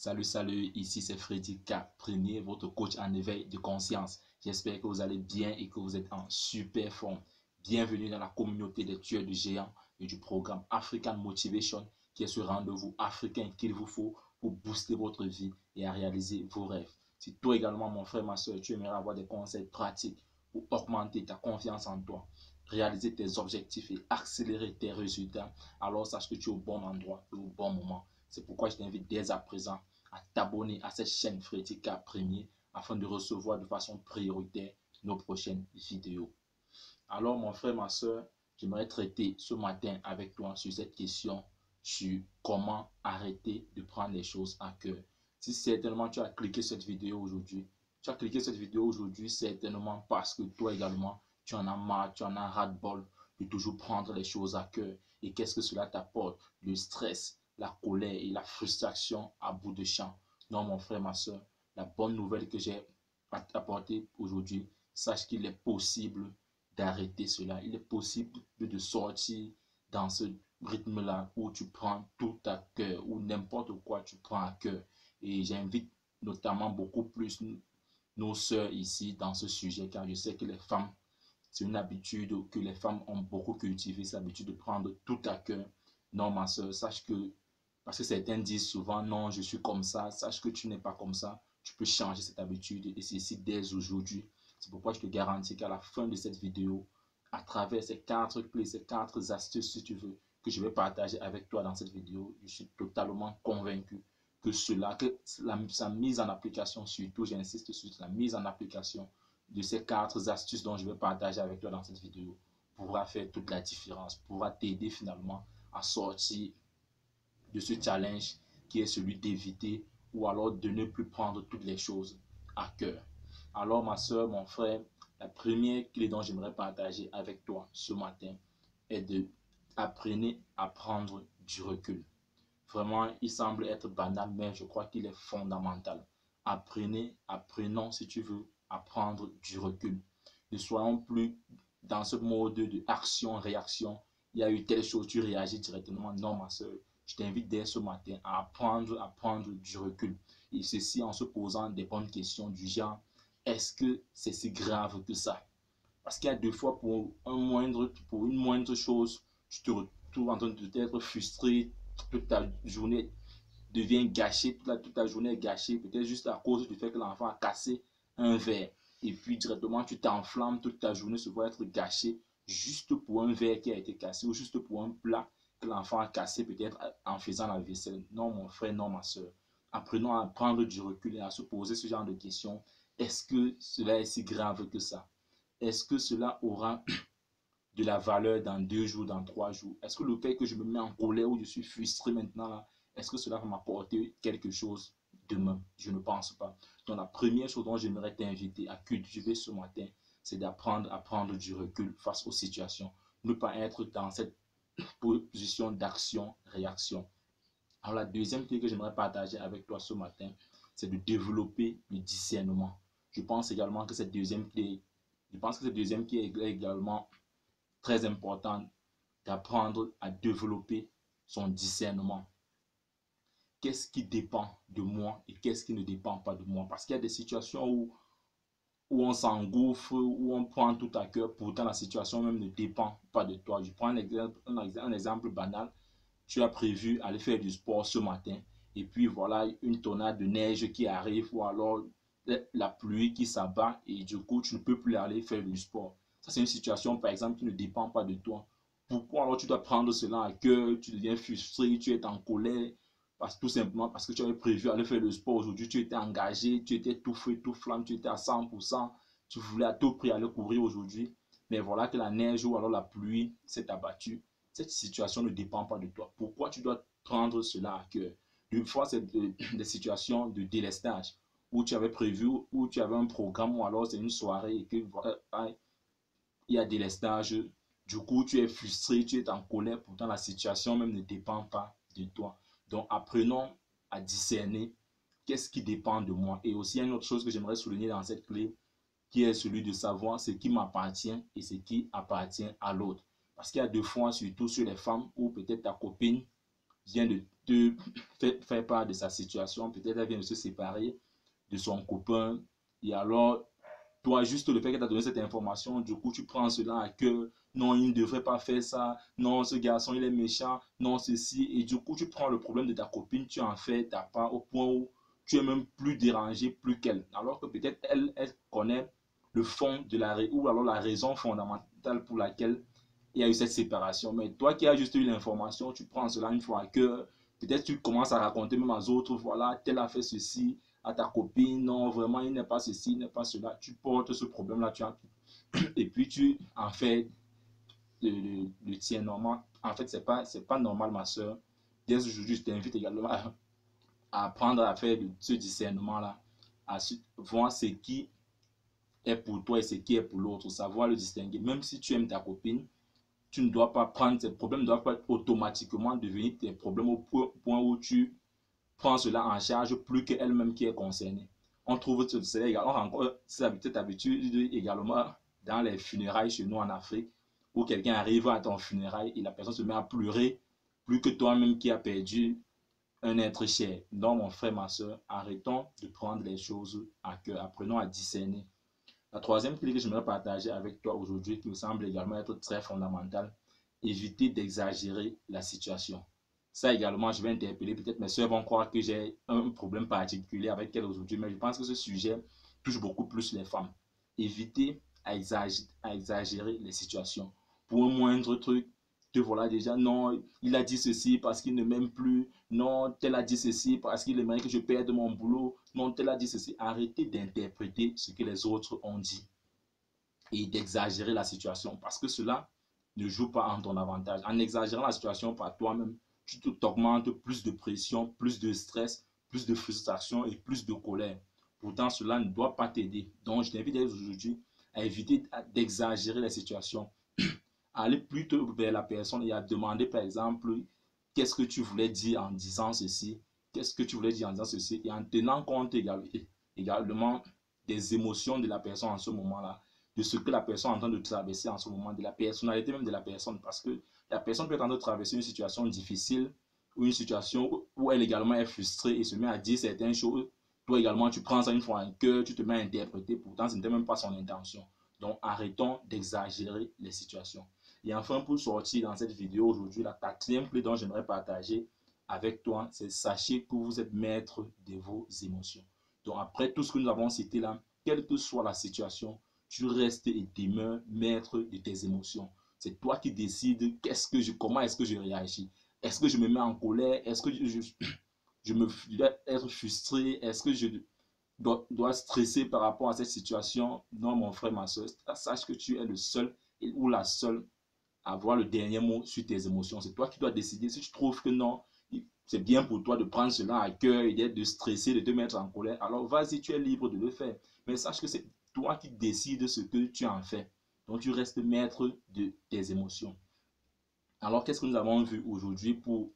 Salut, salut, ici c'est Freddy K. Premier, votre coach en éveil de conscience. J'espère que vous allez bien et que vous êtes en super forme. Bienvenue dans la communauté des tueurs de géants et du programme African Motivation, qui est ce rendez-vous africain qu'il vous faut pour booster votre vie et à réaliser vos rêves. Si toi également, mon frère, ma soeur, tu aimerais avoir des conseils pratiques pour augmenter ta confiance en toi, réaliser tes objectifs et accélérer tes résultats, alors sache que tu es au bon endroit et au bon moment. C'est pourquoi je t'invite dès à présent à t'abonner à cette chaîne Freddy K Premier afin de recevoir de façon prioritaire nos prochaines vidéos. Alors mon frère, ma soeur, j'aimerais traiter ce matin avec toi sur cette question sur comment arrêter de prendre les choses à cœur. Si certainement tu as cliqué cette vidéo aujourd'hui, certainement parce que toi également, tu en as marre, tu en as ras-le-bol de toujours prendre les choses à cœur. Et qu'est-ce que cela t'apporte? Le stress, la colère et la frustration à bout de champ. Non, mon frère, ma soeur, la bonne nouvelle que j'ai à t'apporter aujourd'hui, sache qu'il est possible d'arrêter cela. Il est possible de sortir dans ce rythme-là où tu prends tout à cœur, ou n'importe quoi tu prends à cœur. Et j'invite notamment beaucoup plus nos sœurs ici dans ce sujet, car je sais que les femmes, c'est une habitude que les femmes ont beaucoup cultivée, cette habitude de prendre tout à cœur. Non, ma soeur, sache que, parce que certains disent souvent, non, je suis comme ça, sache que tu n'es pas comme ça. Tu peux changer cette habitude et c'est ici dès aujourd'hui. C'est pourquoi je te garantis qu'à la fin de cette vidéo, à travers ces 4 clés, ces 4 astuces, si tu veux, que je vais partager avec toi dans cette vidéo, je suis totalement convaincu que sa mise en application, surtout, j'insiste sur la mise en application de ces 4 astuces dont je vais partager avec toi dans cette vidéo, pourra faire toute la différence, pourra t'aider finalement à sortir de ce challenge qui est celui d'éviter ou alors de ne plus prendre toutes les choses à cœur. Alors ma soeur, mon frère, la première clé dont j'aimerais partager avec toi ce matin est de apprenez à prendre du recul. Vraiment, il semble être banal, mais je crois qu'il est fondamental. Apprenons si tu veux, à prendre du recul. Ne soyons plus dans ce mode de action-réaction. Il y a eu telle chose, tu réagis directement. Non, ma soeur, je t'invite dès ce matin à apprendre à prendre du recul. Et ceci en se posant des bonnes questions du genre, est-ce que c'est si grave que ça? Parce qu'il y a deux fois pour une moindre chose, tu te retrouves en train de t'être frustré, toute ta journée devient gâchée, toute ta journée est gâchée, peut-être juste à cause du fait que l'enfant a cassé un verre. Et puis directement, tu t'enflammes, toute ta journée se voit être gâchée juste pour un verre qui a été cassé ou juste pour un plat que l'enfant a cassé peut-être en faisant la vaisselle. Non, mon frère, non, ma soeur. Apprenons à prendre du recul et à se poser ce genre de questions. Est-ce que cela est si grave que ça? Est-ce que cela aura de la valeur dans 2 jours, dans 3 jours? Est-ce que le fait que je me mets en colère ou je suis frustré maintenant, là, est-ce que cela va m'apporter quelque chose demain? Je ne pense pas. Donc la première chose dont j'aimerais t'inviter à cultiver ce matin, c'est d'apprendre à prendre du recul face aux situations. Ne pas être dans cette position d'action-réaction. Alors la deuxième clé que j'aimerais partager avec toi ce matin, c'est de développer le discernement. Je pense également que cette deuxième clé, est également très importante, d'apprendre à développer son discernement. Qu'est-ce qui dépend de moi et qu'est-ce qui ne dépend pas de moi? Parce qu'il y a des situations où on s'engouffre, où on prend tout à cœur, pourtant la situation même ne dépend pas de toi. Je prends un exemple banal. Tu as prévu aller faire du sport ce matin et puis voilà une tornade de neige qui arrive ou alors la pluie qui s'abat et du coup tu ne peux plus aller faire du sport. Ça c'est une situation par exemple qui ne dépend pas de toi. Pourquoi alors tu dois prendre cela à cœur? Tu deviens frustré, tu es en colère tout simplement parce que tu avais prévu aller faire le sport aujourd'hui, tu étais engagé, tu étais tout feu, tout flamme, tu étais à 100%, tu voulais à tout prix aller courir aujourd'hui, mais voilà que la neige ou alors la pluie s'est abattue. Cette situation ne dépend pas de toi. Pourquoi tu dois prendre cela à cœur? Une fois, c'est des situations de délestage où tu avais prévu, où tu avais un programme ou alors c'est une soirée et que voilà, il y a délestage. Du coup, tu es frustré, tu es en colère. Pourtant, la situation même ne dépend pas de toi. Donc, apprenons à discerner qu'est-ce qui dépend de moi. Et aussi, il y a une autre chose que j'aimerais souligner dans cette clé, qui est celui de savoir ce qui m'appartient et ce qui appartient à l'autre. Parce qu'il y a deux fois, surtout sur les femmes, où peut-être ta copine vient de te faire part de sa situation, peut-être elle vient de se séparer de son copain, et alors, toi, juste le fait qu'elle t'a donné cette information, du coup, tu prends cela à cœur. Non, il ne devrait pas faire ça. Non, ce garçon, il est méchant. Non, ceci. Et du coup, tu prends le problème de ta copine, tu en fais ta part au point où tu es même plus dérangé, plus qu'elle. Alors que peut-être elle connaît le fond de ou alors la raison fondamentale pour laquelle il y a eu cette séparation. Mais toi qui as juste eu l'information, tu prends cela une fois à cœur. Peut-être tu commences à raconter même aux autres, voilà, tel a fait ceci à ta copine, non, vraiment, il n'est pas ceci, il n'est pas cela. Tu portes ce problème-là, et puis tu en fais le tien normal. En fait, c'est pas normal, ma soeur. Dès aujourd'hui, je t'invite également à apprendre à faire ce discernement-là, à voir ce qui est pour toi et ce qui est pour l'autre, savoir le distinguer. Même si tu aimes ta copine, tu ne dois pas prendre ces problèmes, ne doivent pas automatiquement devenir tes problèmes au point où tu prends cela en charge plus qu'elle-même qui est concernée. On trouve cela également, on rencontre cette habitude également dans les funérailles chez nous en Afrique, où quelqu'un arrive à ton funérail et la personne se met à pleurer plus que toi-même qui as perdu un être cher. Donc, mon frère, ma soeur, arrêtons de prendre les choses à cœur, apprenons à discerner. La troisième clé que j'aimerais partager avec toi aujourd'hui, qui me semble également être très fondamentale, éviter d'exagérer la situation. Ça également, je vais interpeller, peut-être mes soeurs vont croire que j'ai un problème particulier avec elles aujourd'hui, mais je pense que ce sujet touche beaucoup plus les femmes. Éviter à exagérer les situations. Pour un moindre truc, te voilà déjà, non, il a dit ceci parce qu'il ne m'aime plus, non, tel a dit ceci parce qu'il aimerait que je perde mon boulot, non, tel a dit ceci. Arrêtez d'interpréter ce que les autres ont dit et d'exagérer la situation parce que cela ne joue pas en ton avantage. En exagérant la situation par toi-même, tu t'augmentes plus de pression, plus de stress, plus de frustration et plus de colère. Pourtant, cela ne doit pas t'aider. Donc, je t'invite aujourd'hui à éviter d'exagérer la situation, à aller plutôt vers la personne et à demander, par exemple, qu'est-ce que tu voulais dire en disant ceci, qu'est-ce que tu voulais dire en disant ceci, et en tenant compte également des émotions de la personne en ce moment-là, de ce que la personne est en train de traverser en ce moment, de la personnalité même de la personne, parce que la personne peut être en train de traverser une situation difficile ou une situation où elle également est frustrée et se met à dire certaines choses. Toi également, tu prends ça une fois en cœur, tu te mets à interpréter, pourtant ce n'était même pas son intention. Donc arrêtons d'exagérer les situations. Et enfin, pour sortir dans cette vidéo aujourd'hui, la quatrième clé dont j'aimerais partager avec toi, c'est sachez que vous êtes maître de vos émotions. Donc après tout ce que nous avons cité là, quelle que soit la situation, tu restes et demeures maître de tes émotions. C'est toi qui décides comment est-ce que je réagis. Est-ce que je me mets en colère? Est-ce que je dois être frustré? Est-ce que je dois stresser par rapport à cette situation? Non, mon frère, ma soeur, sache que tu es le seul ou la seule à avoir le dernier mot sur tes émotions. C'est toi qui dois décider. Si tu trouves que non, c'est bien pour toi de prendre cela à cœur et de stresser, de te mettre en colère, alors vas-y, tu es libre de le faire. Mais sache que c'est toi qui décides ce que tu en fais. Donc tu restes maître de tes émotions. Alors qu'est-ce que nous avons vu aujourd'hui pour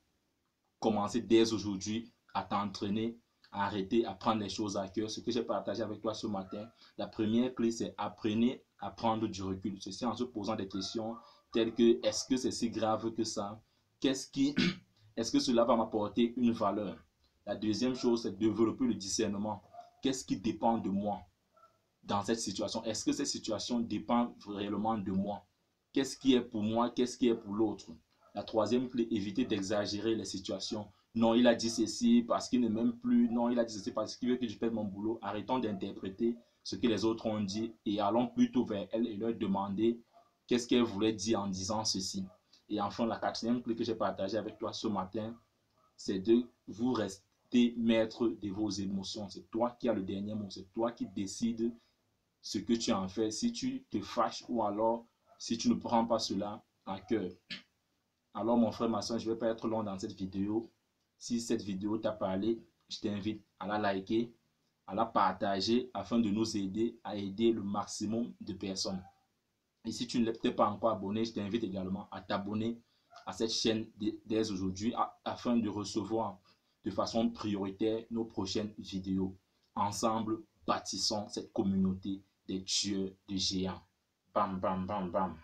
commencer dès aujourd'hui à t'entraîner, à arrêter, à prendre les choses à cœur? Ce que j'ai partagé avec toi ce matin, la première clé, c'est apprenez à prendre du recul. Ceci en se posant des questions telles que est-ce que c'est si grave que ça? Est-ce que cela va m'apporter une valeur? La deuxième chose, c'est développer le discernement. Qu'est-ce qui dépend de moi dans cette situation? Est-ce que cette situation dépend réellement de moi? Qu'est-ce qui est pour moi? Qu'est-ce qui est pour l'autre? La troisième clé, éviter d'exagérer les situations. Non, il a dit ceci parce qu'il ne m'aime plus. Non, il a dit ceci parce qu'il veut que je perde mon boulot. Arrêtons d'interpréter ce que les autres ont dit et allons plutôt vers elle et leur demander qu'est-ce qu'elle voulait dire en disant ceci. Et enfin, la quatrième clé que j'ai partagée avec toi ce matin, c'est de vous rester maître de vos émotions. C'est toi qui as le dernier mot. C'est toi qui décides ce que tu en fais. Si tu te fâches ou alors si tu ne prends pas cela à cœur. Alors mon frère, ma soeur, je ne vais pas être long dans cette vidéo. Si cette vidéo t'a parlé, je t'invite à la liker, à la partager afin de nous aider à aider le maximum de personnes. Et si tu ne l'es pas encore abonné, je t'invite également à t'abonner à cette chaîne dès aujourd'hui afin de recevoir de façon prioritaire nos prochaines vidéos. Ensemble, bâtissons cette communauté des tueurs de géants. Bam, bam, bam, bam.